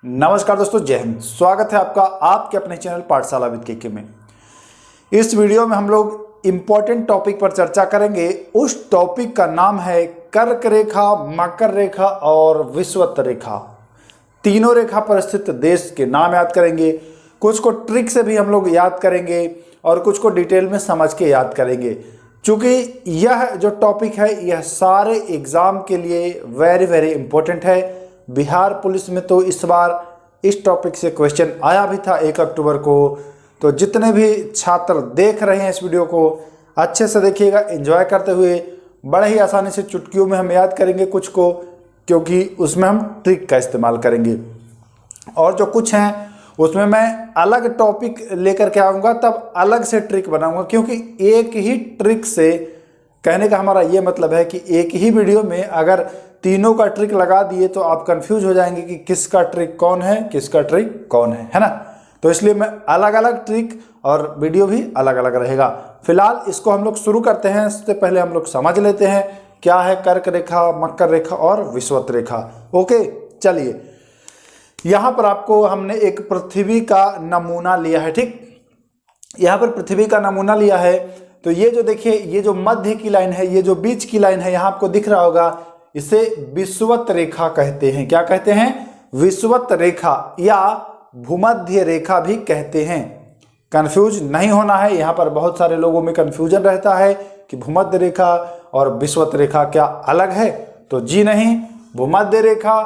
नमस्कार दोस्तों, जय हिंद। स्वागत है आपका आपके अपने चैनल पाठशाला विद केके में। इस वीडियो में हम लोग इम्पोर्टेंट टॉपिक पर चर्चा करेंगे। उस टॉपिक का नाम है कर्क रेखा, मकर रेखा और विषुवत रेखा। तीनों रेखा पर स्थित देश के नाम याद करेंगे। कुछ को ट्रिक से भी हम लोग याद करेंगे और कुछ को डिटेल में समझ के याद करेंगे। चूँकि यह जो टॉपिक है यह सारे एग्ज़ाम के लिए वेरी इंपॉर्टेंट है। बिहार पुलिस में तो इस बार इस टॉपिक से क्वेश्चन आया भी था 1 अक्टूबर को। तो जितने भी छात्र देख रहे हैं इस वीडियो को अच्छे से देखिएगा, एंजॉय करते हुए। बड़े ही आसानी से चुटकियों में हम याद करेंगे कुछ को, क्योंकि उसमें हम ट्रिक का इस्तेमाल करेंगे। और जो कुछ हैं उसमें मैं अलग टॉपिक लेकर के आऊँगा, तब अलग से ट्रिक बनाऊँगा। क्योंकि एक ही ट्रिक से कहने का हमारा ये मतलब है कि एक ही वीडियो में अगर तीनों का ट्रिक लगा दिए तो आप कंफ्यूज हो जाएंगे कि किसका ट्रिक कौन है, किसका ट्रिक कौन है ना। तो इसलिए मैं अलग अलग ट्रिक और वीडियो भी अलग अलग रहेगा। फिलहाल इसको हम लोग शुरू करते हैं। इससे पहले हम लोग समझ लेते हैं क्या है कर्क रेखा, मकर रेखा और विषुवत रेखा। ओके, चलिए। यहाँ पर आपको हमने एक पृथ्वी का नमूना लिया है। ठीक, यहाँ पर पृथ्वी का नमूना लिया है। तो ये जो देखिए, ये जो मध्य की लाइन है, ये जो बीच की लाइन है, यहाँ आपको दिख रहा होगा, इसे विषुवत रेखा कहते हैं। क्या कहते हैं? विषुवत रेखा या भूमध्य रेखा भी कहते हैं। कंफ्यूज नहीं होना है। यहाँ पर बहुत सारे लोगों में कंफ्यूजन रहता है कि भूमध्य रेखा और विषुवत रेखा क्या अलग है। तो जी नहीं, भूमध्य रेखा,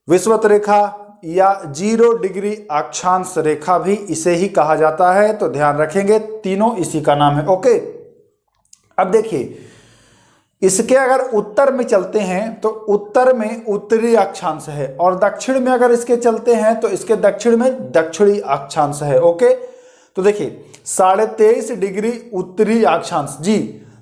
विषुवत रेखा या 0 डिग्री अक्षांश रेखा भी इसे ही कहा जाता है। तो ध्यान रखेंगे, तीनों इसी का नाम है। ओके, अब देखिए, इसके अगर उत्तर में चलते हैं तो उत्तर में उत्तरी अक्षांश है, और दक्षिण में अगर इसके चलते हैं तो इसके दक्षिण में दक्षिणी अक्षांश है। ओके, तो देखिए 23.5 डिग्री उत्तरी अक्षांश, जी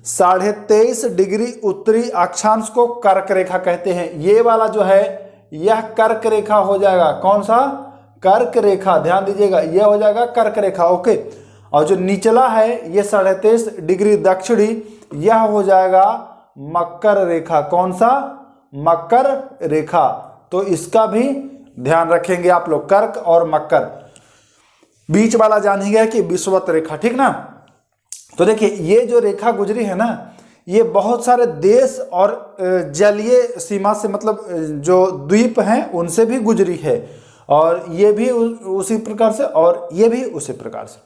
23.5 डिग्री उत्तरी अक्षांश को कर्क रेखा कहते हैं। ये वाला जो है यह कर्क रेखा हो जाएगा। कौन सा? कर्क रेखा। ध्यान दीजिएगा, यह हो जाएगा कर्क रेखा। ओके, और जो निचला है ये 23.5 डिग्री दक्षिणी, यह हो जाएगा मकर रेखा। कौन सा? मकर रेखा। तो इसका भी ध्यान रखेंगे आप लोग, कर्क और मकर। बीच वाला जान ही गया कि विषुवत रेखा, ठीक ना। तो देखिए, ये जो रेखा गुजरी है ना, ये बहुत सारे देश और जलीय सीमा से, मतलब जो द्वीप हैं उनसे भी गुजरी है, और ये भी उसी प्रकार से और ये भी उसी प्रकार से।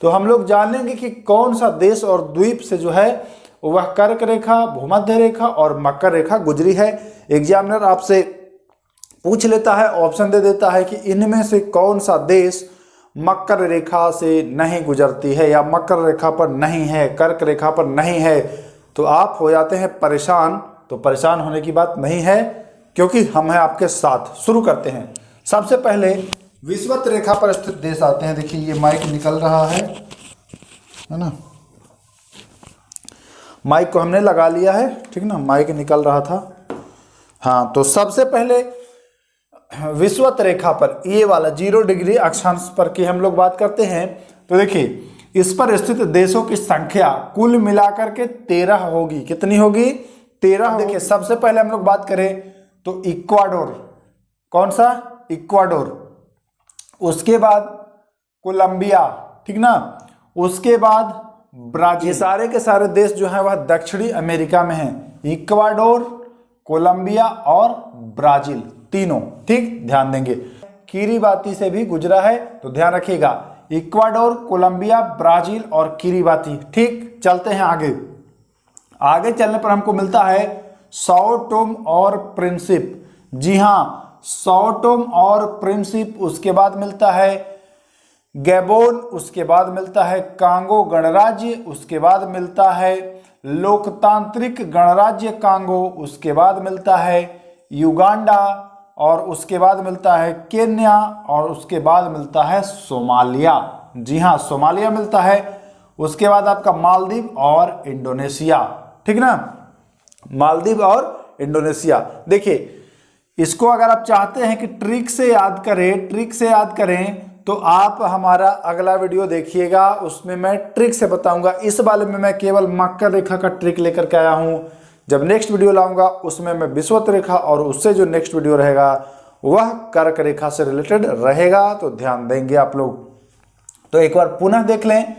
तो हम लोग जानेंगे कि कौन सा देश और द्वीप से जो है वह कर्क रेखा, भूमध्य रेखा और मकर रेखा गुजरी है। एग्जामिनर आपसे पूछ लेता है, ऑप्शन दे देता है कि इनमें से कौन सा देश मकर रेखा से नहीं गुजरती है या मकर रेखा पर नहीं है, कर्क रेखा पर नहीं है। तो आप हो जाते हैं परेशान। तो परेशान होने की बात नहीं है, क्योंकि हम हैं आपके साथ। शुरू करते हैं। सबसे पहले विषुवत रेखा पर स्थित देश आते हैं। देखिए, ये माइक निकल रहा है ना, माइक को हमने लगा लिया है, ठीक ना, माइक निकल रहा था। हाँ, तो सबसे पहले विषुवत रेखा पर, ये वाला 0 डिग्री अक्षांश पर की हम लोग बात करते हैं। तो देखिए, इस पर स्थित देशों की संख्या कुल मिलाकर के 13 होगी। कितनी होगी? 13। देखिए, सबसे पहले हम लोग बात करें तो इक्वाडोर। कौन सा? इक्वाडोर। उसके बाद कोलंबिया, ठीक ना। उसके बाद ब्राजील। ये सारे के सारे देश जो हैं वह दक्षिणी अमेरिका में हैं। इक्वाडोर, कोलंबिया और ब्राजील, तीनों। ठीक, ध्यान देंगे। किरीबाती से भी गुजरा है, तो ध्यान रखिएगा। इक्वाडोर, कोलंबिया, ब्राजील और किरीबाती। ठीक, चलते हैं आगे। आगे चलने पर हमको मिलता है सॉ टोम और प्रिंसिप। जी हाँ, सॉ टोम और प्रिंसिप। उसके बाद मिलता है गैबोन। उसके बाद मिलता है कांगो गणराज्य। उसके बाद मिलता है लोकतांत्रिक गणराज्य कांगो। उसके बाद मिलता है युगांडा, और उसके बाद मिलता है केन्या, और उसके बाद मिलता है सोमालिया। जी हाँ, सोमालिया मिलता है। उसके बाद आपका मालदीव और इंडोनेशिया, ठीक ना, मालदीव और इंडोनेशिया। देखिए, इसको अगर आप चाहते हैं कि ट्रिक से याद करें तो आप हमारा अगला वीडियो देखिएगा, उसमें मैं ट्रिक से बताऊंगा। इस वाले में मैं केवल मकर रेखा का ट्रिक लेकर के आया हूं। जब नेक्स्ट वीडियो लाऊंगा उसमें मैं विषुवत रेखा और उससे जो नेक्स्ट वीडियो रहेगा वह कर्क रेखा से रिलेटेड रहेगा, तो ध्यान देंगे आप लोग। तो एक बार पुनः देख लें।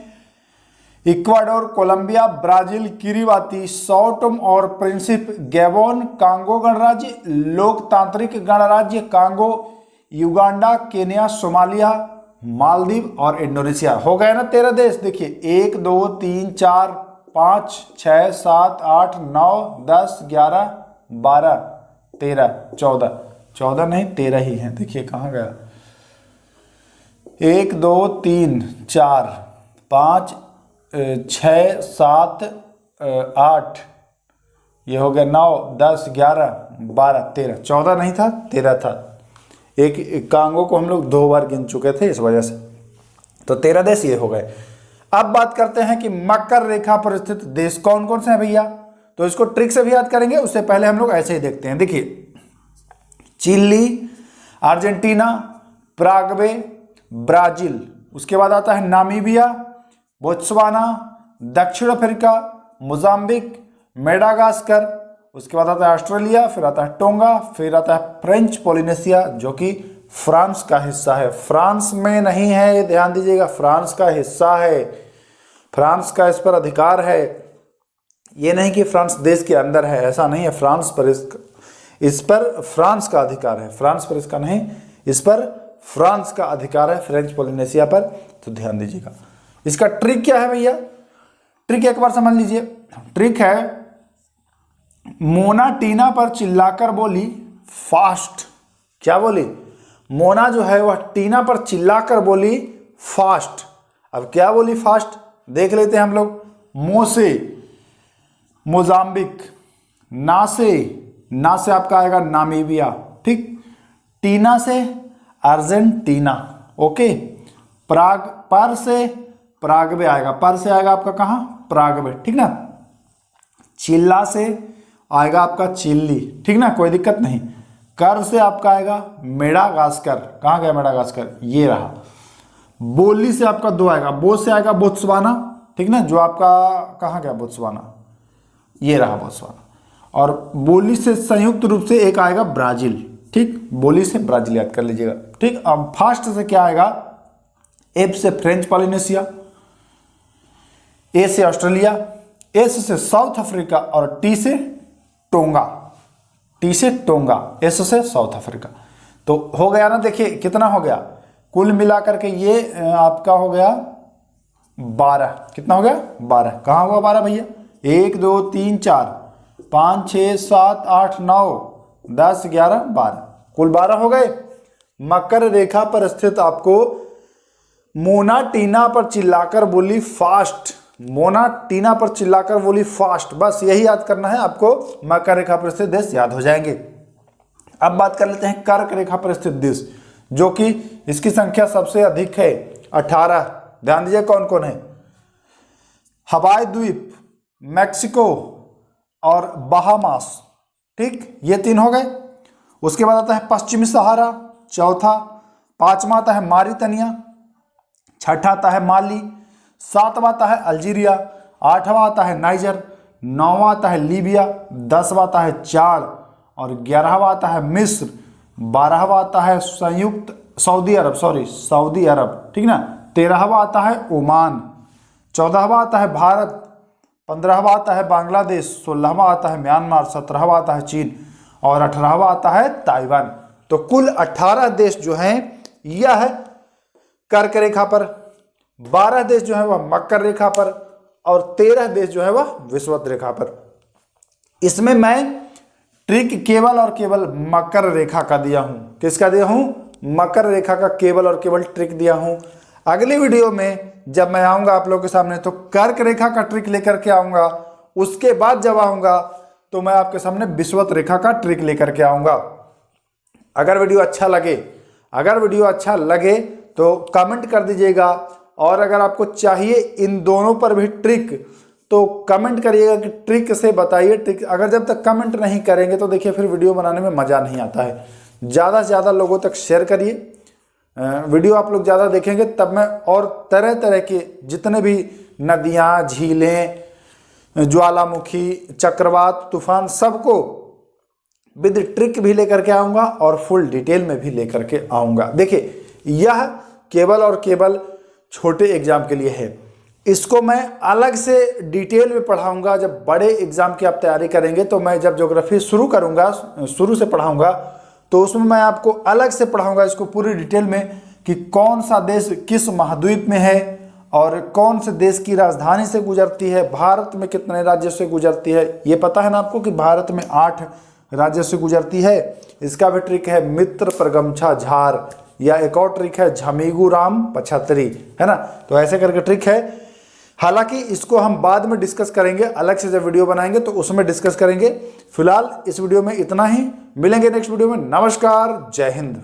Ecuador, Colombia, Brazil, Kiribati, Sao Tome और प्रिंसिप, गैबोन, कांगो गणराज्य, लोकतांत्रिक गणराज्य Congo, Uganda, Kenya, Somalia, Maldives और इंडोनेशिया। हो गए ना 13 देश। देखिए 1 2 3 4 5 6 7 8 9 10 11 12 13 14, 14 नहीं 13 ही है। देखिए कहाँ गया, 1 2 3 4 5 6 7 8, ये हो गया 9 10 11 12 13, 14 नहीं था 13 था। एक कांगो को हम लोग 2 बार गिन चुके थे इस वजह से, तो 13 देश ये हो गए। अब बात करते हैं कि मकर रेखा पर स्थित देश कौन कौन से हैं भैया। तो इसको ट्रिक से भी याद करेंगे, उससे पहले हम लोग ऐसे ही देखते हैं। देखिए चिली, अर्जेंटीना, पराग्वे, ब्राजील, उसके बाद आता है नामीबिया, बोत्सवाना, दक्षिण अफ्रीका, मोजाम्बिक, मेडागास्कर, उसके बाद आता है ऑस्ट्रेलिया, फिर आता है टोंगा, फिर आता है फ्रेंच पोलिनेशिया जो कि फ्रांस का हिस्सा है। फ्रांस में नहीं है, ध्यान दीजिएगा, फ्रांस का हिस्सा है, फ्रांस का इस पर अधिकार है। ये नहीं कि फ्रांस देश के अंदर है, ऐसा नहीं है। फ्रांस पर इस पर फ्रांस का अधिकार है, फ्रांस पर इसका नहीं, इस पर फ्रांस का अधिकार है, फ्रेंच पोलिनेशिया पर। तो ध्यान दीजिएगा। इसका ट्रिक क्या है भैया, ट्रिक एक बार समझ लीजिए। ट्रिक है मोना टीना पर चिल्लाकर बोली फास्ट। क्या बोली, मोना जो है वह टीना पर चिल्लाकर बोली फास्ट। अब क्या बोली फास्ट, देख लेते हैं हम लोग। मो से मोजाम्बिक, ना से आपका आएगा नामीबिया, ठीक। टीना से अर्जेंटीना, ओके। पर से पराग्वे आएगा, पर से आएगा आपका कहाँ, पराग्वे, ठीक ना। चिल्ला से आएगा आपका चिल्ली, ठीक ना, कोई दिक्कत नहीं। कर से आपका आएगा मेडागास्कर, कहाँ गया मेडागास्कर, ये रहा। बोली से आपका 2 आएगा, बो से आएगा बोत्सवाना, ठीक ना, जो आपका कहाँ गया बोत्सवाना, ये रहा बोत्सवाना। और बोली से संयुक्त रूप से एक आएगा ब्राजील, ठीक, बोली से ब्राजील याद कर लीजिएगा, ठीक। अब फास्ट से क्या आएगा, एफ से फ्रेंच पॉलिनेशिया, ए से ऑस्ट्रेलिया, एस से साउथ अफ्रीका और टी से टोंगा, एस से साउथ अफ्रीका। तो हो गया ना, देखिए कितना हो गया, कुल मिलाकर के ये आपका हो गया 12। कितना हो गया 12, कहाँ हुआ 12 भैया, 1 2 3 4 5 6 7 8 9 10 11 12, कुल 12 हो गए। मकर रेखा पर स्थित आपको मोना टीना पर चिल्लाकर बोली फास्ट, मोना टीना पर चिल्लाकर बोली फास्ट, बस यही याद करना है आपको। मकर रेखा पर स्थित देश याद हो जाएंगे। अब बात कर लेते हैं कर्क रेखा पर स्थित देश, जो कि इसकी संख्या सबसे अधिक है 18। ध्यान दीजिए कौन कौन है, हवाई द्वीप, मैक्सिको और बहामास, ठीक, ये 3 हो गए। उसके बाद आता है पश्चिमी सहारा, चौथा। 5वां आता है मारितानिया, 6ठा आता है माली, 7वां आता है अल्जीरिया, 8वां आता है नाइजर, 9वां आता है लीबिया, 10वां आता है चाड और 11वां आता है मिस्र, 12वां आता है सऊदी अरब, ठीक ना, 13वां आता है ओमान, 14वां आता है भारत, 15वां आता है बांग्लादेश, 16वां आता है म्यांमार, 17वां आता है चीन और 18वां आता है ताइवान। तो कुल 18 देश जो हैं यह कर्क रेखा पर, 12 देश जो है वह मकर रेखा पर और 13 देश जो है वह विषुवत रेखा पर। इसमें मैं ट्रिक केवल और केवल मकर रेखा का दिया हूं। किसका दिया हूं, मकर रेखा का केवल और केवल ट्रिक दिया हूं। अगली वीडियो में जब मैं आऊंगा आप लोगों के सामने तो कर्क रेखा का ट्रिक लेकर के आऊंगा। उसके बाद जब आऊंगा तो मैं आपके सामने विषुवत रेखा का ट्रिक लेकर के आऊंगा। अगर वीडियो अच्छा लगे तो कमेंट कर दीजिएगा, और अगर आपको चाहिए इन दोनों पर भी ट्रिक तो कमेंट करिएगा कि ट्रिक से बताइए ट्रिक। अगर जब तक कमेंट नहीं करेंगे तो देखिए फिर वीडियो बनाने में मज़ा नहीं आता है। ज़्यादा से ज़्यादा लोगों तक शेयर करिए, वीडियो आप लोग ज़्यादा देखेंगे तब मैं और तरह तरह के जितने भी नदियाँ, झीलें, ज्वालामुखी, चक्रवात, तूफान सबको विद ट्रिक भी लेकर के आऊँगा और फुल डिटेल में भी लेकर के आऊँगा। देखिए, यह केवल और केवल छोटे एग्जाम के लिए है। इसको मैं अलग से डिटेल में पढ़ाऊंगा जब बड़े एग्जाम की आप तैयारी करेंगे। तो मैं जब ज्योग्राफी शुरू करूंगा, शुरू से पढ़ाऊंगा, तो उसमें मैं आपको अलग से पढ़ाऊंगा इसको पूरी डिटेल में कि कौन सा देश किस महाद्वीप में है और कौन से देश की राजधानी से गुजरती है, भारत में कितने राज्यों से गुजरती है। ये पता है ना आपको कि भारत में 8 राज्यों से गुजरती है। इसका भी ट्रिक है मित्र परगमछा झार, या एक और ट्रिक है झमीगू राम पछतरी, है ना। तो ऐसे करके ट्रिक है। हालांकि इसको हम बाद में डिस्कस करेंगे, अलग से जब वीडियो बनाएंगे तो उसमें डिस्कस करेंगे। फिलहाल इस वीडियो में इतना ही, मिलेंगे नेक्स्ट वीडियो में। नमस्कार, जय हिंद।